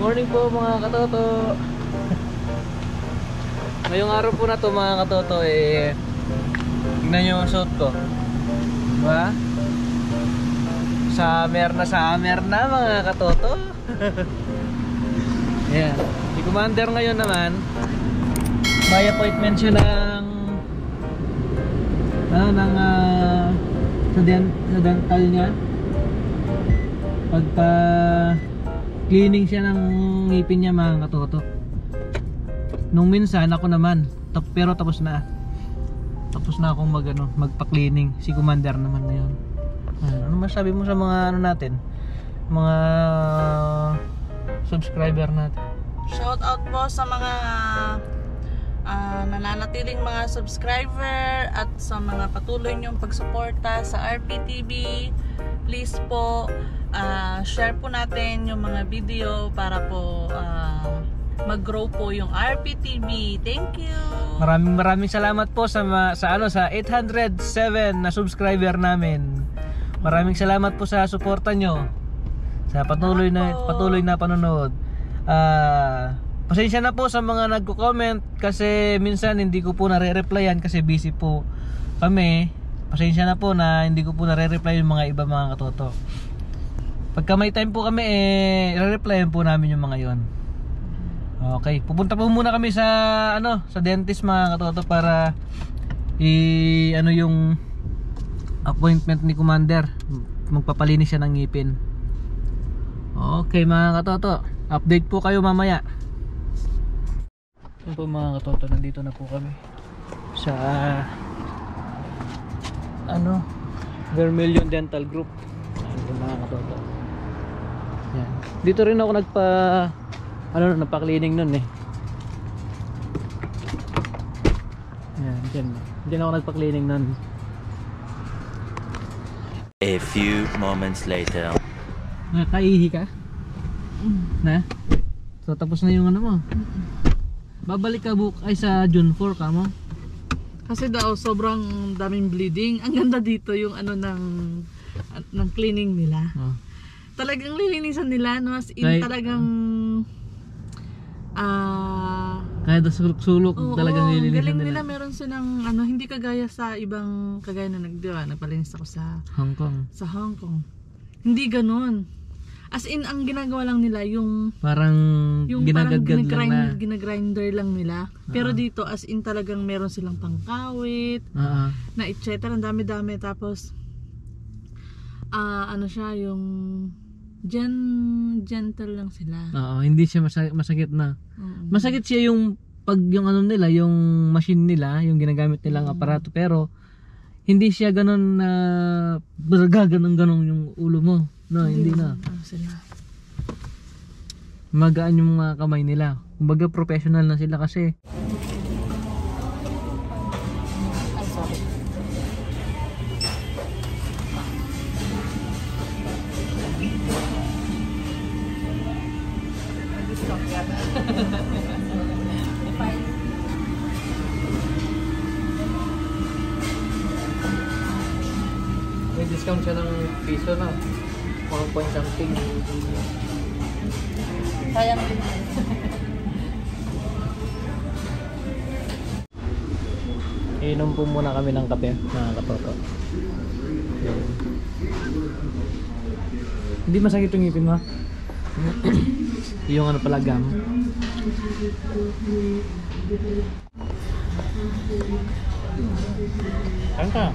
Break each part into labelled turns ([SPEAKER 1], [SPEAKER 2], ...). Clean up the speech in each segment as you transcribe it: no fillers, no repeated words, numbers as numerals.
[SPEAKER 1] Morning po mga katoto. Ngayong araw po na to mga katoto tignan nyo yung suot ko, diba? Summer na mga katoto. Yan, si Commander ngayon naman may appointment siya sa dental niya. Pagpa cleaning siya ng ngipin niya mga katoto. Nung minsan ako naman, pero tapos na akong magpa-cleaning. Si Commander naman ngayon. Ano masabi mo sa mga natin, mga subscriber natin?
[SPEAKER 2] Shout out po sa mga nananatiling mga subscriber at sa mga patuloy niyong pagsuporta sa RPTV. Please po share po natin yung mga video para po mag-grow po yung RPTV. Thank you.
[SPEAKER 1] Maraming salamat po sa 807 na subscriber namin. Maraming salamat po sa suporta nyo, sa patuloy na panonood. Pasensya na po sa mga nagko-comment kasi minsan hindi ko po nare-replyan kasi busy po kami. Pasensya na po na hindi ko po nare-reply yung mga iba mga katoto. Pagka may time po kami i-replyan po namin yung mga yon. Okay, pupunta po muna kami sa sa dentist mga katoto para yung appointment ni Commander. Magpapalinis siya ng ngipin. Okay mga katoto, update po kayo mamaya. Yun po mga katoto, nandito na po kami sa Vermilion Dental Group. Ayun mga katoto. Yan. Dito rin ako nagpa-cleaning nun Yan, diyan ako nagpa-cleaning nun.
[SPEAKER 3] A few moments later.
[SPEAKER 1] Nakaihi ka? Na? So tapos na yung mo. Babalik ka sa June 4 ka mo?
[SPEAKER 2] Kasi daw sobrang daming bleeding. Ang ganda dito yung ng cleaning nila. Talagang lilinisan nila, no? As in talagang
[SPEAKER 1] kahit sulok-sulok talagang lilinisan
[SPEAKER 2] galing
[SPEAKER 1] nila.
[SPEAKER 2] Meron silang hindi kagaya sa ibang kagaya na nagpalinis ako sa
[SPEAKER 1] Hong Kong.
[SPEAKER 2] Sa Hong Kong. Hindi ganoon. As in ang ginagawa lang nila yung
[SPEAKER 1] parang
[SPEAKER 2] ginagrinder lang nila. Pero dito as in talagang meron silang pangkawit na etc. Ang dami-dami. Tapos siya yung gentle lang sila.
[SPEAKER 1] Hindi siya masakit na. Masakit siya yung pag yung nila, yung machine nila, yung ginagamit nilang aparato, pero hindi siya ganun na gaganong yung ulo mo. No, hindi na. Magaan yung mga kamay nila. Kumbaga professional na sila kasi.
[SPEAKER 2] Ay, sorry.
[SPEAKER 1] May discount siya ng piso na. 1 point something.
[SPEAKER 2] Sayang din.
[SPEAKER 1] Inom po muna kami ng kape, mga katoto. Hindi masakit yung ngipin mo? Yung pala gum. Saan ka?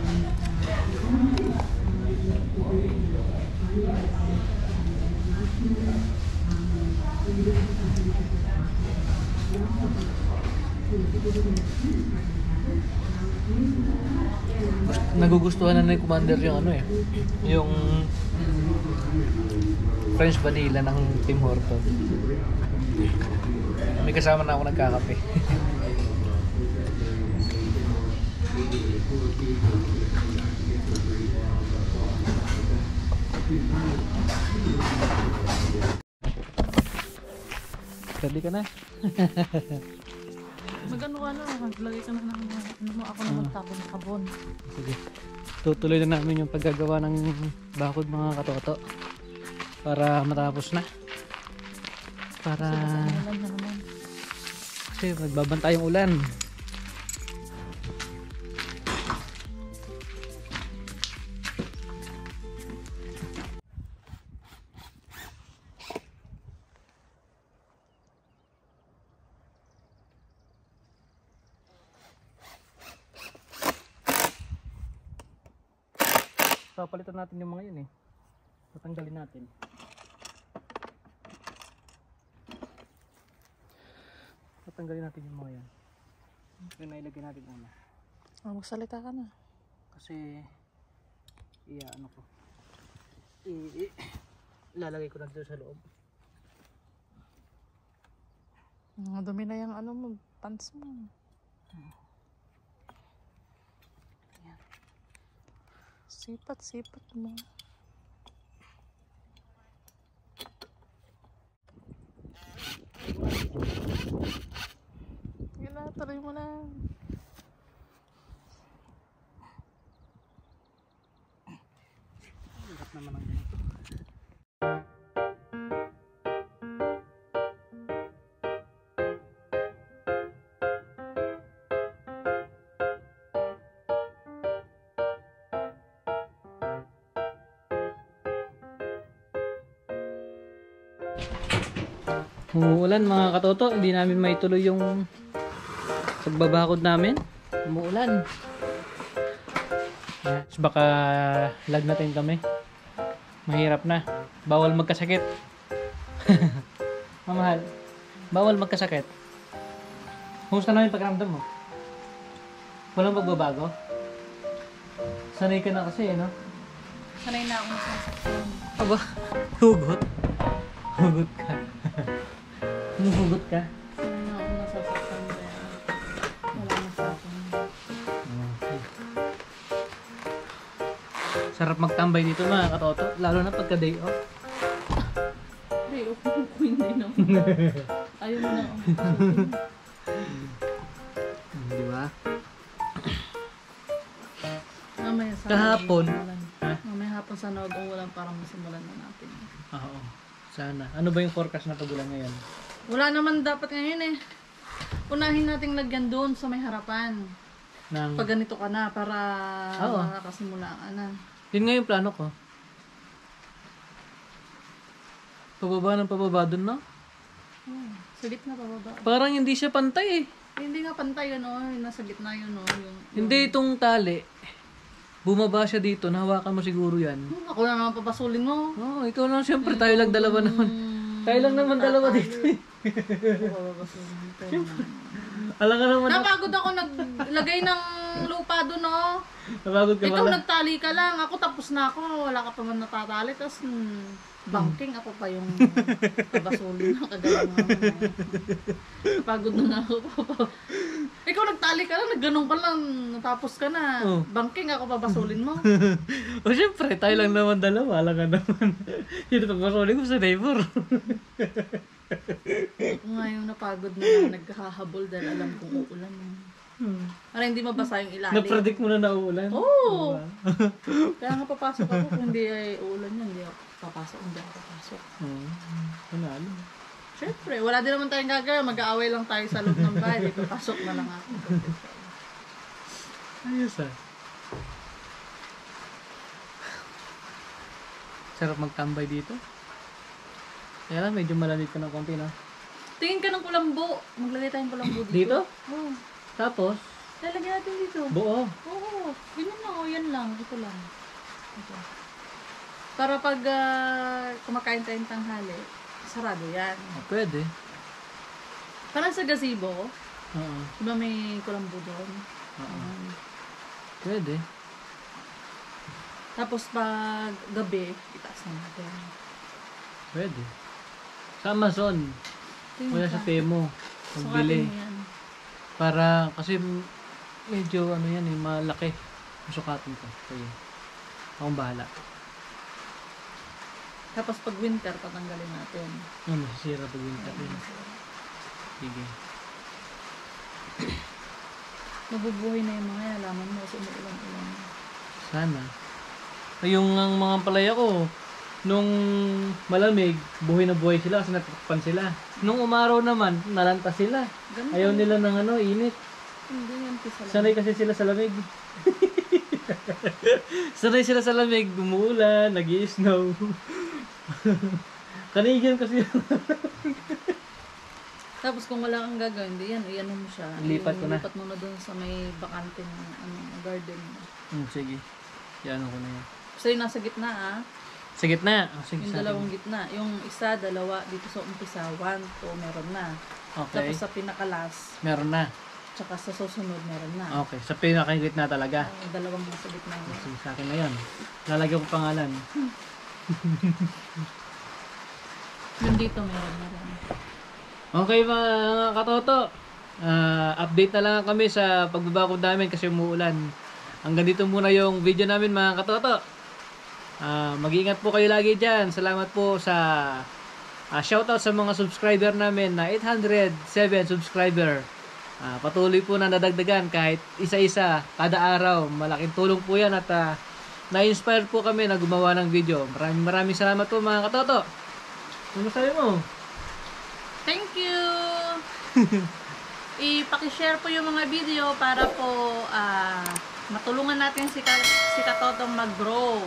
[SPEAKER 1] Nagugustuhan na ni Commander yung yung French vanilla ng Tim Hortons. May kasama na ako nagkakape. Ready ka na?
[SPEAKER 2] Magano ka na, lagay ka na ako na magtapon ng kabon.
[SPEAKER 1] Sige. Tutuloy na namin yung paggagawa ng bakod mga katoto para matapos na. Para
[SPEAKER 2] Ulan na naman.
[SPEAKER 1] kasi magbabanta yung ulan. Papalitan natin yung mga yun eh. Tatanggalin natin. Tatanggalin natin yung mga yan. Kaya nailagay natin una.
[SPEAKER 2] Magsalita ka na.
[SPEAKER 1] Kasi ano ko. Lalagay ko na dito sa loob.
[SPEAKER 2] Dumi na yung ano mo, pants mo. Sipat mo. Yun na, tuloy mo na.
[SPEAKER 1] Hirap naman ang ganito. Umuulan mga katoto, hindi namin maituloy yung pagbabakod namin. Umuulan. Yes, baka lag natin kami. Mahirap na. Bawal magkasakit. Mamahal. Bawal magkasakit. Kumusta naman yung pakiramdam mo? Walang pagbabago? Sanay ka na kasi, no?
[SPEAKER 2] Sanay na akong nasasaktan.
[SPEAKER 1] Aba, hugot. Hugot ka. Humuhugot ka.
[SPEAKER 2] Sanay na akong nasasaktan. Wala na sa akin.
[SPEAKER 1] Okay. Sarap magtambay dito mga katoto. Lalo na pagka day off.
[SPEAKER 2] Hey, okay ko hindi naman. Ayaw mo na akong
[SPEAKER 1] Di ba?
[SPEAKER 2] mamaya sa
[SPEAKER 1] Kahapon. Ha?
[SPEAKER 2] Mamaya hapon sana wag ulan para masimulan na natin.
[SPEAKER 1] Oo. Sana. Ano ba yung forecast na pagulan ngayon?
[SPEAKER 2] Wala naman dapat ngayon eh. Unahin nating lagyan doon sa may harapan.
[SPEAKER 1] Nang...
[SPEAKER 2] Pag ganito ka na para
[SPEAKER 1] Oo.
[SPEAKER 2] makakasimula ka na.
[SPEAKER 1] Yun nga yung plano ko. Pababa ng pababa dun, no?
[SPEAKER 2] Sa gitna pababa.
[SPEAKER 1] Parang hindi siya pantay eh.
[SPEAKER 2] Hindi nga pantay yun oh. Yung nasa gitna yun oh.
[SPEAKER 1] Hindi itong tali. Bumaba siya dito. Nahawakan mo siguro yan.
[SPEAKER 2] Ako na naman papasulin mo.
[SPEAKER 1] Oo, ikaw lang. Siyempre, tayo lang dalawa naman. Tayo lang naman dalawa dito eh. Alam ka naman.
[SPEAKER 2] Napagod ako naglagay ng lupa doon oh.
[SPEAKER 1] Napagod ka
[SPEAKER 2] Ikaw
[SPEAKER 1] pala.
[SPEAKER 2] nagtali ka lang. Ako tapos na ako. Wala ka pa man natatali. Tapos banking ako pa yung pabasulin na kagalang pagod na nga ako. Ikaw nagtali ka lang. Nagganong ka lang. Natapos ka na.
[SPEAKER 1] Oh.
[SPEAKER 2] Banking ako pabasulin mo.
[SPEAKER 1] O siyempre, tayo lang naman dalawa. Alam ka naman. Yun ang pagpasulin ko sa neighbor.
[SPEAKER 2] Ako nga yung napagod na naghahabol dahil alam kong uulan. Para hindi mabasa yung ilalim.
[SPEAKER 1] Na-predict mo na nauulan.
[SPEAKER 2] Oo. Kaya nga papasok ako. Kung hindi ay uulan yan, hindi ako papasok. Hindi ako papasok.
[SPEAKER 1] Panalo.
[SPEAKER 2] Siyempre, wala din naman tayong gagawin. Mag-aaway lang tayo sa loob ng bahay. Di papasok na lang ako.
[SPEAKER 1] Ayos ah. Sarap magtambay dito. Kaya lang, medyo malamig ka ng konti na.
[SPEAKER 2] Tingin ka ng kulambo. Maglagay tayong kulambo dito.
[SPEAKER 1] Dito?
[SPEAKER 2] Oo.
[SPEAKER 1] Tapos,
[SPEAKER 2] Lalagyan natin dito.
[SPEAKER 1] buo.
[SPEAKER 2] Oo. Ganyan lang. O, yan lang. Ito lang. Ito. Para pag kumakain tayong tanghali, sarado yan.
[SPEAKER 1] Pwede.
[SPEAKER 2] Parang sa gazebo.
[SPEAKER 1] Oo.
[SPEAKER 2] Diba may kulambo doon?
[SPEAKER 1] Oo. Pwede.
[SPEAKER 2] Tapos pag gabi, itaas na natin.
[SPEAKER 1] Pwede. Sa Amazon. Wala sa Temo. Magbili.
[SPEAKER 2] Sukatin mo yan.
[SPEAKER 1] Para, kasi medyo ano yan eh, malaki. Sukatin ko. Kaya, akong bahala.
[SPEAKER 2] Tapos pag winter, tatanggalin natin.
[SPEAKER 1] Masisira pag winter yun. Sige.
[SPEAKER 2] Mabubuhay na yung mga halaman mo kasi umuulan-ulan.
[SPEAKER 1] Sana. Ay, yung ang mga palaya ko, nung malamig, buhay na buhay sila kasi natatakpan sila. Nung umaraw naman, nalanta sila.
[SPEAKER 2] Ganun.
[SPEAKER 1] Ayaw nila ng init.
[SPEAKER 2] Hindi yan pisa lang.
[SPEAKER 1] Sanay kasi sila sa lamig. Sanay sila sa lamig, umuulan, nag-i-snow. Canadian kasi.
[SPEAKER 2] Tapos kung wala kang gagawin, hindi yan, iyan mo siya.
[SPEAKER 1] Lipat ko na.
[SPEAKER 2] Lipat mo na doon sa may bakante garden.
[SPEAKER 1] Sige. Yan ako na yan.
[SPEAKER 2] So yung nasa gitna
[SPEAKER 1] Sa gitna. Sige,
[SPEAKER 2] yung
[SPEAKER 1] sa
[SPEAKER 2] dalawang gitna. Yung isa, dalawa, dito sa umpisa, 1, 2, meron na.
[SPEAKER 1] Okay.
[SPEAKER 2] Tapos sa pinakalas,
[SPEAKER 1] Meron na.
[SPEAKER 2] tsaka sa susunod, meron na.
[SPEAKER 1] Okay. Sa pinakagitna talaga.
[SPEAKER 2] Yung dalawang nasa gitna.
[SPEAKER 1] Sige, sa akin na yan. Lalagyan ko pangalan.
[SPEAKER 2] Yung dito, meron na rin.
[SPEAKER 1] Okay mga katoto. Update na lang kami sa pagbabakod namin kasi umuulan. Hanggang dito muna yung video namin mga katoto. Mag-iingat po kayo lagi dyan. Salamat po sa shoutout sa mga subscriber namin na 807 subscriber. Patuloy po na nadagdagan kahit isa-isa kada araw. Malaking tulong po yan at na-inspire po kami na gumawa ng video. Maraming salamat po mga katoto. Ano sabi mo?
[SPEAKER 2] Thank you! I-pakishare po yung mga video para po matulungan natin si Katotong mag-grow.